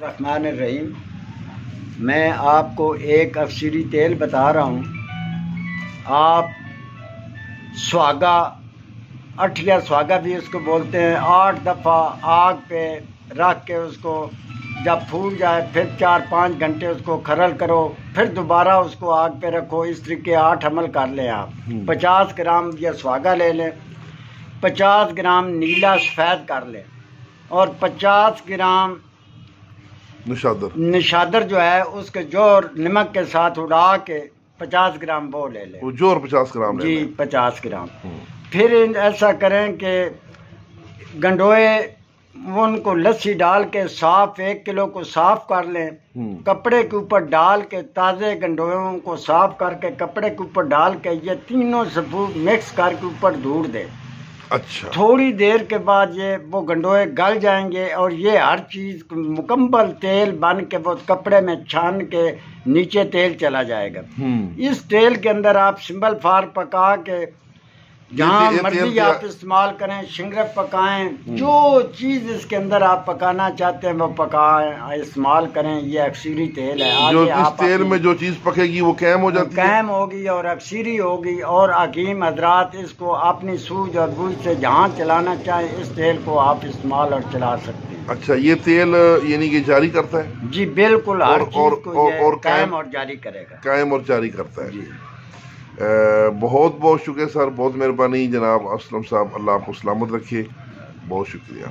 الرحمن الرحیم۔ میں آپ کو ایک افسری تیل بتا رہا ہوں۔ آپ سواگا، اٹھیا سواگا بھی اس کو بولتے ہیں، 8 دفعہ آگ پہ رکھ کے اس کو جب پھول جائے پھر 4-5 گھنٹے اس کو کھرل کرو، پھر دوبارہ اس کو آگ پہ رکھو۔ اس طریقے 8 عمل کر لیں آپ۔ 50 گرام یہ سواگا لے لیں، 50 گرام نیلا سفید کر لیں، اور 50 گرام نشادر جو ہے اس کے جوہر نمک کے ساتھ اڑا کے 50 گرام وہ لے لیں۔ جوہر 50 گرام جی 50 گرام۔ پھر ایسا کریں کہ گنڈوئے ان کو لسی ڈال کے صاف 1 کلو کو صاف کر لیں، کپڑے کے اوپر ڈال کے تازے گنڈوئوں کو صاف کر کے کپڑے کے اوپر ڈال کے یہ تینوں سبوت مکس کر کے اوپر دھوڑ دیں۔ اچھا، تھوڑی دیر کے بعد یہ وہ گنڈوئے گل جائیں گے اور یہ ہر چیز مکمل تیل بن کے وہ کپڑے میں چھان کے نیچے تیل چلا جائے گا۔ اس تیل کے اندر آپ سمبل فار پکا کے جہاں مرضی آپ استعمال کریں، شنگرف پکائیں، جو چیز اس کے اندر آپ پکانا چاہتے ہیں وہ پکائیں، استعمال کریں۔ یہ اکثیری تیل ہے۔ جو اس تیل میں جو چیز پکے گی وہ قائم ہو جاتی ہے، قائم ہوگی اور اکثیری ہوگی، اور حکیم حضرات اس کو اپنی سوجھ اور بوجھ سے جہاں چلانا چاہیں اس تیل کو آپ استعمال اور چلا سکتے ہیں۔ اچھا، یہ تیل یعنی کہ جاری کرتا ہے؟ جی بالکل، ہر چیز کو یہ قائم اور جاری کرے گا، قائم اور جاری کرتا ہے۔ جی بہت بہت شکریہ سر، بہت مہربانی جناب اسلم صاحب، اللہ آپ کو سلامت رکھیے، بہت شکریہ۔